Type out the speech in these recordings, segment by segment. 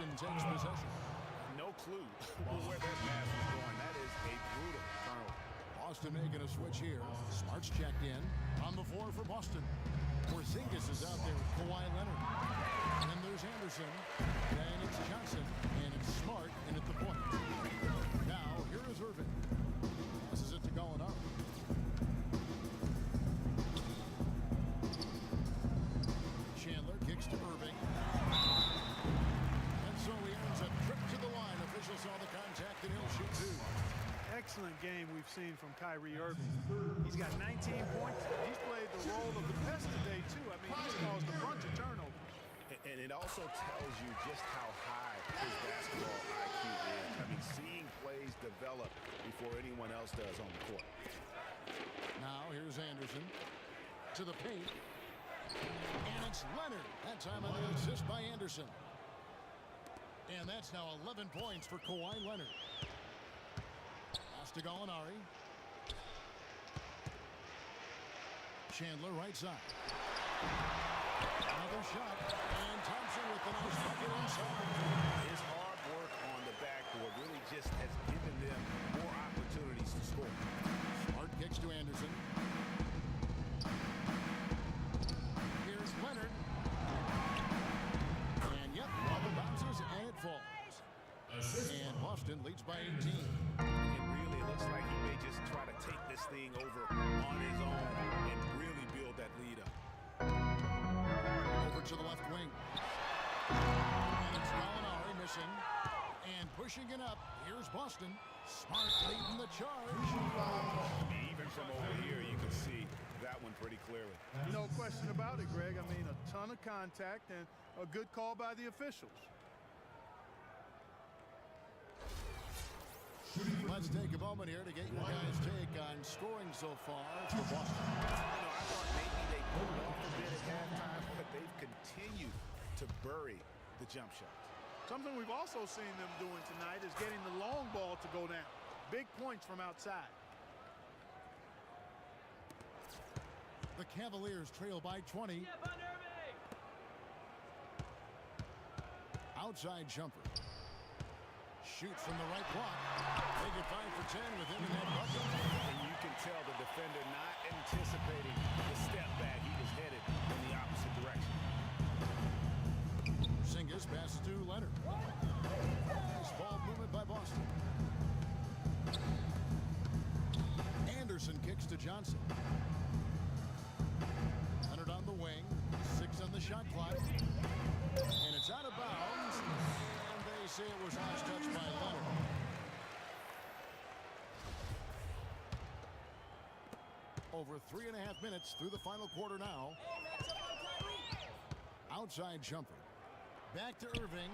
Boston takes possession. No clue where that pass was going. That is a brutal turnover. Boston making a switch here. Smart's checked in. On the floor for Boston. Porzingis is out there with Kawhi Leonard. And then there's Anderson. Then it's Johnson. And it's Smart in at the point. Now, here is Irving. Passes it to Gallinari. Chandler kicks to Irving. And so he earns a trip to the line. Officials saw the contact and he'll shoot two. Excellent game we've seen from Kyrie Irving. He's got 19 points. He's played the role of the best today, too. I mean, he's caused a bunch of turnovers. And it also tells you just how high his basketball IQ is. I mean, seeing plays develop before anyone else does on the court. Now here's Anderson to the paint. And it's Leonard. That time on the assist by Anderson. And that's now 11 points for Kawhi Leonard. Pass to Gallinari. Chandler right side. Another shot. And Thompson with the nice bucket inside. His hard work on the backboard really just has given them more opportunities to score. Smart kicks to Anderson. Here's Leonard. And yep, ball bounces and it falls. And Boston leads by 18. It really looks like he may just try to take this thing over on his own and really build that lead up. Over to the left wing. And it's Gallinari missing. And pushing it up. Here's Boston. Smart leading the charge. Even from over here, you can see that one pretty clearly. No question about it, Greg. I mean, a ton of contact and a good call by the officials. Let's take a moment here to get your guys' take on scoring so far for Boston. I thought maybe they pulled off a bit at halftime, but they've continued to bury the jump shots. Something we've also seen them doing tonight is getting the long ball to go down. Big points from outside. The Cavaliers trail by 20. Outside jumper. Shoots from the right block. Make it 5 for 10 with him in that bucket. And you can tell the defender not anticipating the step back. He was headed in the opposite direction. Porzingis passes to Leonard. Nice ball movement by Boston. Anderson kicks to Johnson. Leonard on the wing. 6 on the shot clock. And it's out of bounds. And they say it was last touched by Leonard. Over 3.5 minutes through the final quarter now. Outside jumper. Back to Irving.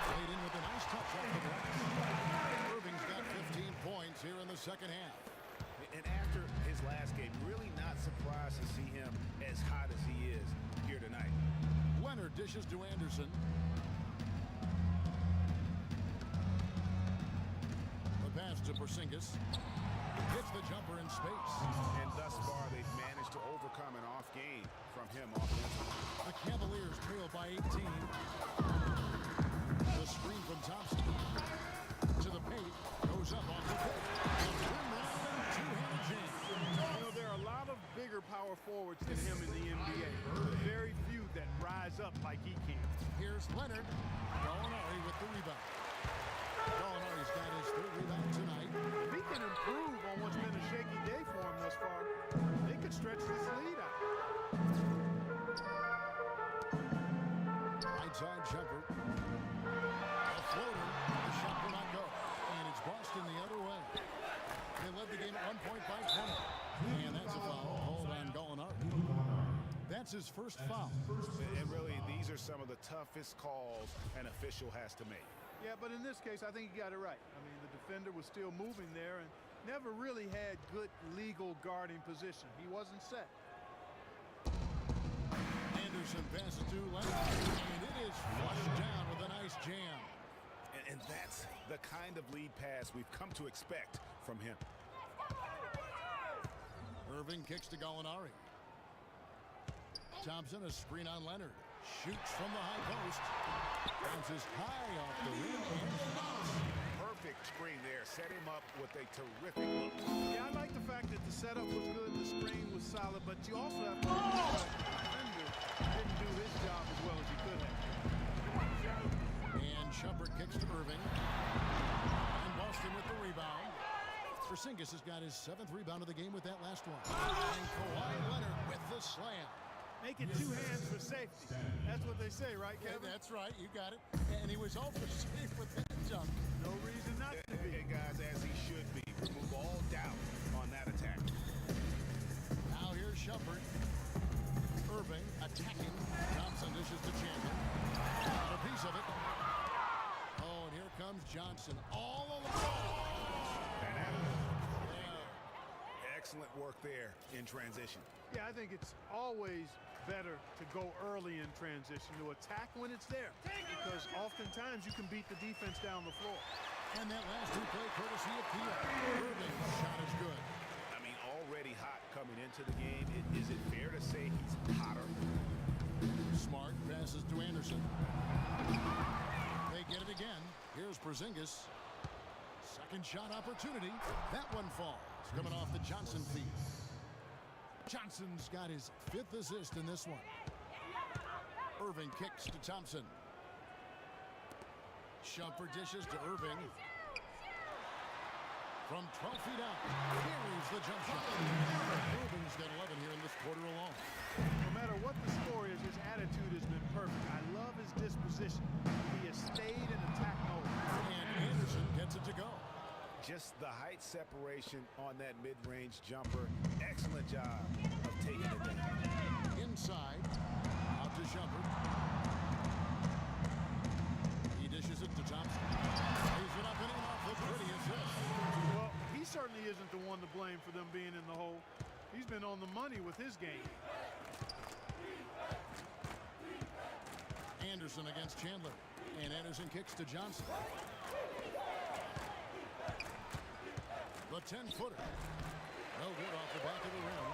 Played in with a nice touch off the glass. Irving's got 15 points here in the second half. And after his last game, really not surprised to see him as hot as he is here tonight. Leonard dishes to Anderson. The pass to Porzingis. Hits the jumper in space. And thus far, they've managed to overcome an off game from him offensively. The Cavaliers trail by 18. The screen from Thompson. To the paint. Goes up off the pick. Two-handed jam. You know, there are a lot of bigger power forwards than him in the NBA. But very few that rise up like he can. Here's Leonard. Gallinari with the rebound. Gallinari's got his 3rd rebound tonight. If he can improve on what's been a shaky day for him thus far, they could stretch this lead out. Right side jumper. A floater. The shot will not go. And it's Boston the other way. They led the game at 1 point by 20. And that's a foul called on Gallinari. That's his first foul. And really, these are some of the toughest calls an official has to make. Yeah, but in this case, I think he got it right. I mean, the defender was still moving there and never really had good legal guarding position. He wasn't set. Anderson passes to Leonard. And it is flushed down with a nice jam. And that's the kind of lead pass we've come to expect from him. Irving kicks to Gallinari. Thompson, a screen on Leonard. Shoots from the high post. Bounces high off the rim. Perfect screen there. Set him up with a terrific look. Yeah, I like the fact that the setup was good, the screen was solid, but you also have to realize the defender didn't do his job as well as he could have. And Shumpert kicks to Irving. And Boston with the rebound. Porzingis has got his 7th rebound of the game with that last one. And Kawhi Leonard with the slam. Make it 2 hands for safety. That's what they say, right, Kevin? Yeah, that's right. You got it. And he was also safe with that jump. No reason not to be. Hey, guys, as he should be. Remove all doubt on that attack. Now here's Shumpert. Irving attacking. Thompson dishes to Chandler. Got a piece of it. Oh, and here comes Johnson. All alone. Excellent work there in transition. Yeah, I think it's always better to go early in transition, to attack when it's there, because oftentimes you can beat the defense down the floor. And that last play courtesy of Kia. Irving's shot is good. I mean, already hot coming into the game. Is it fair to say he's hotter? Smart passes to Anderson. They get it again. Here's Porzingis. Second shot opportunity. That one falls. Coming off the Johnson feed. Johnson's got his 5th assist in this one. Irving kicks to Thompson. Shumpert dishes to Irving. From 12 feet out. Here's the jump shot. Irving's got 11 here in this quarter alone. No matter what the score is, his attitude has been perfect. I love his disposition. He has stayed in attack mode. And Anderson gets it to go. Just the height separation on that mid-range jumper. Excellent job of taking it down. Inside. Out to Shumpert. He dishes it to Thompson. He's it up and in off the pretty assist. Well, he certainly isn't the one to blame for them being in the hole. He's been on the money with his game. Anderson against Chandler. And Anderson kicks to Johnson. The 10-footer. No good off the back of the rim.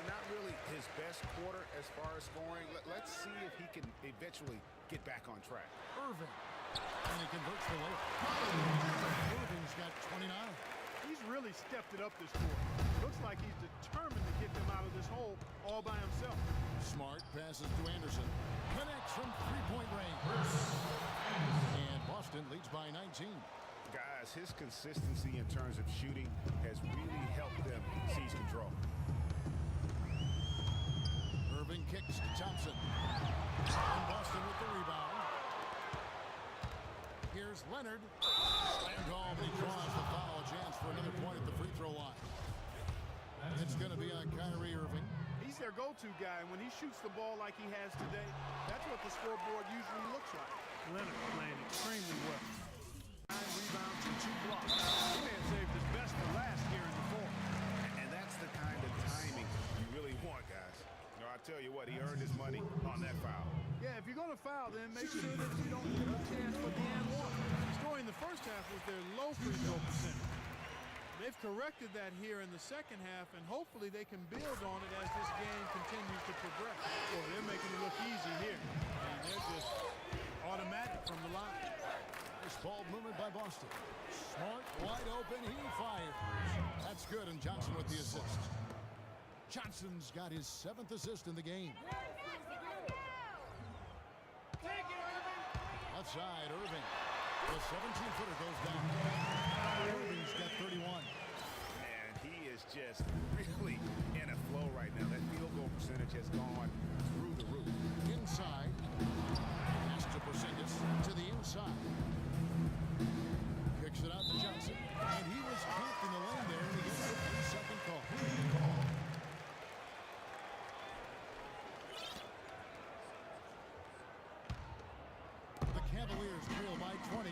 Not really his best quarter as far as scoring. Let's see if he can eventually get back on track. Irving. And he converts the layup. Irving's got 29. He's really stepped it up this quarter. Looks like he's determined to get them out of this hole all by himself. Smart passes to Anderson. Connects from 3-point range. And Boston leads by 19. Guys, his consistency in terms of shooting has really helped them seize control. Irving kicks to Thompson. And Boston with the rebound. Here's Leonard. Slam ball, but he draws the foul. A chance for another point at the free throw line. It's going to be on Kyrie Irving. He's their go-to guy. When he shoots the ball like he has today, that's what the scoreboard usually looks like. Leonard playing extremely well. 9 rebounds and 2 blocks. He may have saved his best for last here in the fourth. And that's the kind of timing you really want, guys. You know, I tell you what, he earned his money on that foul. Yeah, if you're going to foul, then make sure that you don't give a chance for the and one. Scoring the first half was their low free throw percentage. They've corrected that here in the second half, and hopefully they can build on it as this game continues to progress. Well, they're making it look easy here, and they're just automatic from the line. Nice ball movement by Boston. Smart, wide open, he fires. That's good, and Johnson with the assist. Johnson's got his 7th assist in the game. Left side, Irving. The 17-footer goes down. Irving's got 31. Man, he is just really in a flow right now. That field goal percentage has gone through the roof. Inside. Pass to Porzingis. To the inside. Kicks it out to Johnson. And he was camped in the lane there, and he gets a 3-second call. The Cavaliers trail by 20.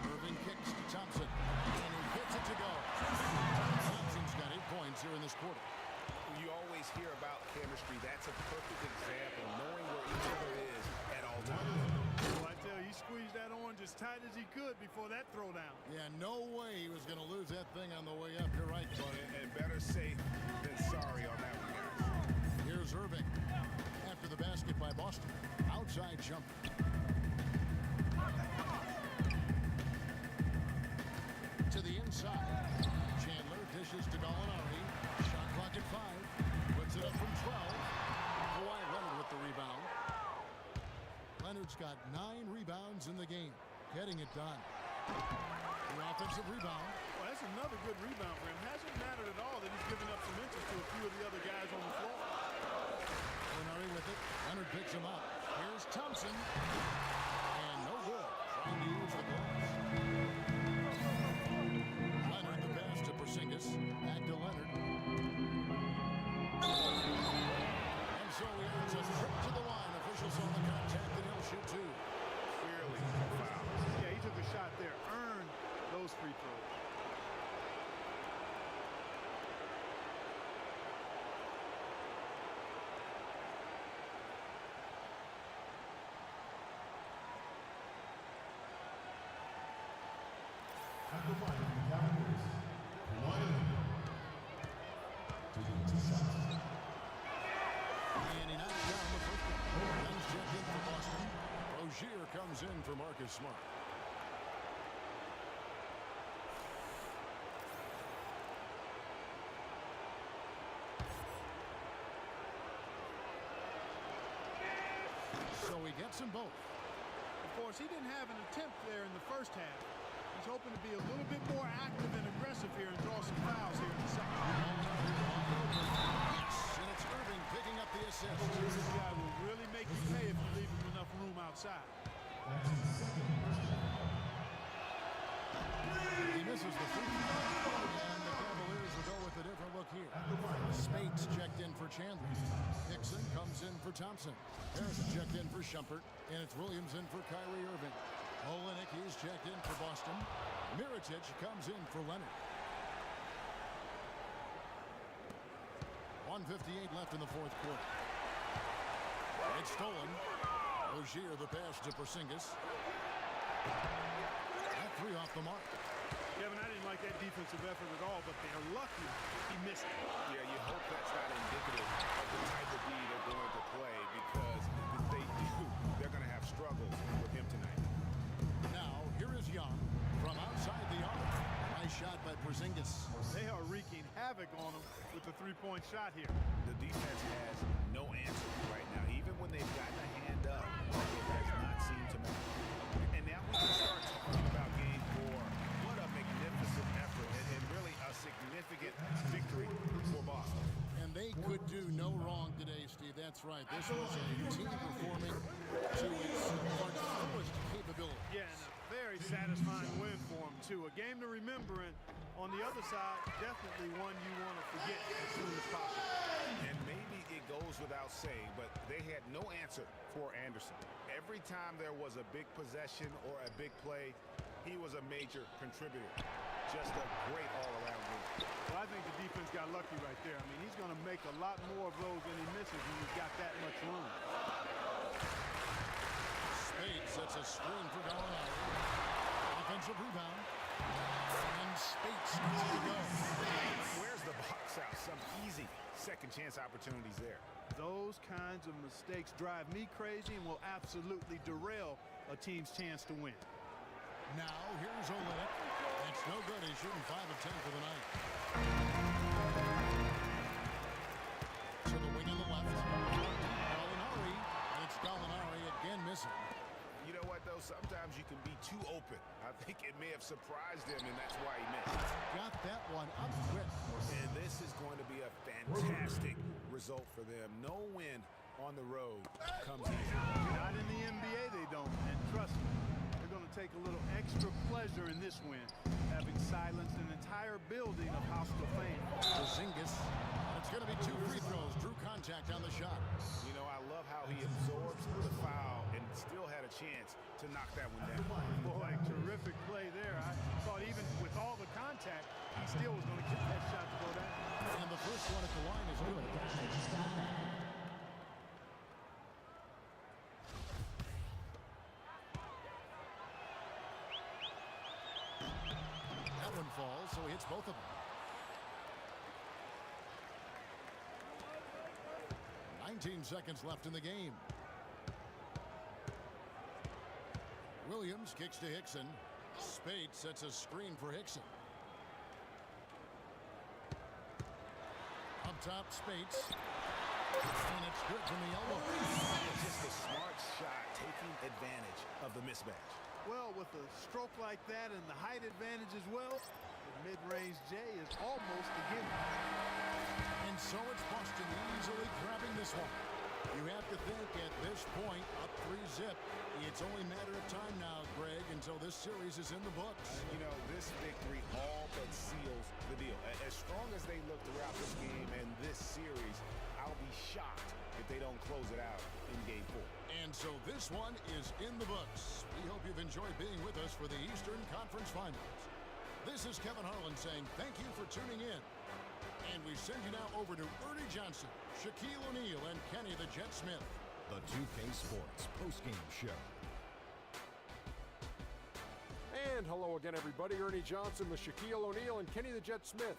Irving kicks to Thompson. And he gets it to go. Thompson's got 8 points here in this quarter. You always hear about chemistry. That's a perfect example, knowing where each other is at all times. Well, I tell you, he squeezed that orange as tight as he could before that throwdown. Yeah, no way he was going to lose that thing on the way up. You're right, buddy. And better safe than sorry on that one, guys. Here's Irving. Speights got 9 rebounds in the game, getting it done. The offensive rebound. Well, that's another good rebound for him. Hasn't mattered at all that he's given up some inches to a few of the other guys on the floor. Lenari with it. Leonard picks him up. Here's Thompson. And no good. Trying to use the glass. Leonard the pass to Porzingis. Back to Leonard. And so he earns a trip to the line. Officials on the contact, and he'll shoot 2. Clearly foul. Yeah, he took a shot there. Earned those free throws. At the line, the Cavaliers, taking 2 shots. And he knocks down the first one. Guns checked in for Boston. Rozier comes in for Marcus Smart. So he gets them both. Of course, he didn't have an attempt there in the first half. He's hoping to be a little bit more active and aggressive here and draw some fouls here in the second half. Yes, and it's Irving picking up the assist. This guy will really make you pay if you leave him enough room outside. That's his second first shot. He misses the free throw, and the Cavaliers will go with a different look here. Speights checked in for Chandler. Hickson comes in for Thompson. Harrison checked in for Shumpert, and it's Williams in for Kyrie Irving. Olenek, he's checked in for Boston. Mirotic comes in for Leonard. 1:58 left in the fourth quarter. It's stolen. Rozier the pass to Porzingis. That 3 off the mark. Kevin, I didn't like that defensive effort at all, but they're lucky he missed it. Yeah, you hope that's not indicative of the type of D they're going to play, because if they do, they're going to have struggles with him tonight. Now, here is Young from outside the arc. Nice shot by Porzingis. They are wreaking havoc on him with the three-point shot here. The defense has no answer right now. Even when they've gotten a hand up, it has not seemed to matter. And now we can start talking about game 4. What a magnificent effort, and really a significant victory for Boston. And they could do no wrong today, Steve. That's right. This was a team performing to its fullest capability. Yeah, and a very satisfying win for him, too. A game to remember, and on the other side, definitely one you want to forget as soon as possible. And maybe it goes without saying, but they had no answer for Anderson. Every time there was a big possession or a big play, he was a major contributor. Just a great all-around win. Well, I think the defense got lucky right there. I mean, he's going to make a lot more of those than he misses when he's got that much room. Speights sets a screen for Gallinari. Offensive rebound. And Speights needs to go. Where's the box out? Some easy second chance opportunities there. Those kinds of mistakes drive me crazy and will absolutely derail a team's chance to win. Now, here's Olenek. That's no good. He's shooting 5 of 10 for the night. To the wing on the left. Gallinari. And it's Gallinari again missing. You know what, though? Sometimes you can be too open. I think it may have surprised him, and that's why he missed. Got that one up quick. And this is going to be a fantastic result for them. No win on the road comes easy. Not in the NBA, they don't. And trust me, they're going to take a little extra pleasure in this win, having silenced an entire building of hostile fans. Porzingis. It's going to be 2 free throws. Drew contact on the shot. You know, I love how he absorbs the foul and still had a chance to knock that one down. Boy, terrific play there. I thought even with all the contact, he still was going to get that shot to go down. And the first one at the line is good. That one falls, so he hits both of them. 19 seconds left in the game. Williams kicks to Hickson. Speights sets a screen for Hickson. Up top, Speights. And it's good from the elbow. It's just a smart shot, taking advantage of the mismatch. Well, with a stroke like that and the height advantage as well, the mid-range J is almost a gimme. And so it's Boston easily grabbing this one. You have to think at this point, up 3-zip. It's only a matter of time now, Greg, until this series is in the books. You know, this victory all but seals the deal. As strong as they look throughout this game and this series, I'll be shocked if they don't close it out in Game 4. And so this one is in the books. We hope you've enjoyed being with us for the Eastern Conference Finals. This is Kevin Harlan saying thank you for tuning in. And we send you now over to Ernie Johnson, Shaquille O'Neal, and Kenny the Jet Smith. The 2K Sports postgame show. And hello again, everybody. Ernie Johnson with Shaquille O'Neal and Kenny the Jet Smith.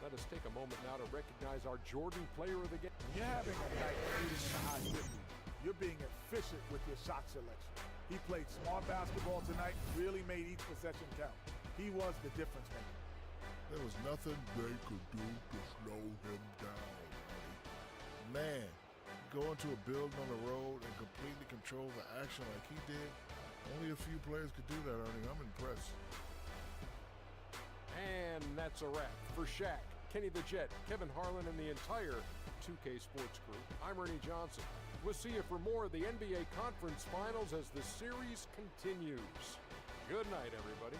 Let us take a moment now to recognize our Jordan Player of the Game. When you're having a night shooting in the high 50s, you're being efficient with your shot selection. He played smart basketball tonight and really made each possession count. He was the difference maker. There was nothing they could do to slow him down, buddy. Man, go into a building on the road and completely control the action like he did. Only a few players could do that, Ernie. I'm impressed. And that's a wrap. For Shaq, Kenny the Jet, Kevin Harlan, and the entire 2K Sports crew, I'm Ernie Johnson. We'll see you for more of the NBA Conference Finals as the series continues. Good night, everybody.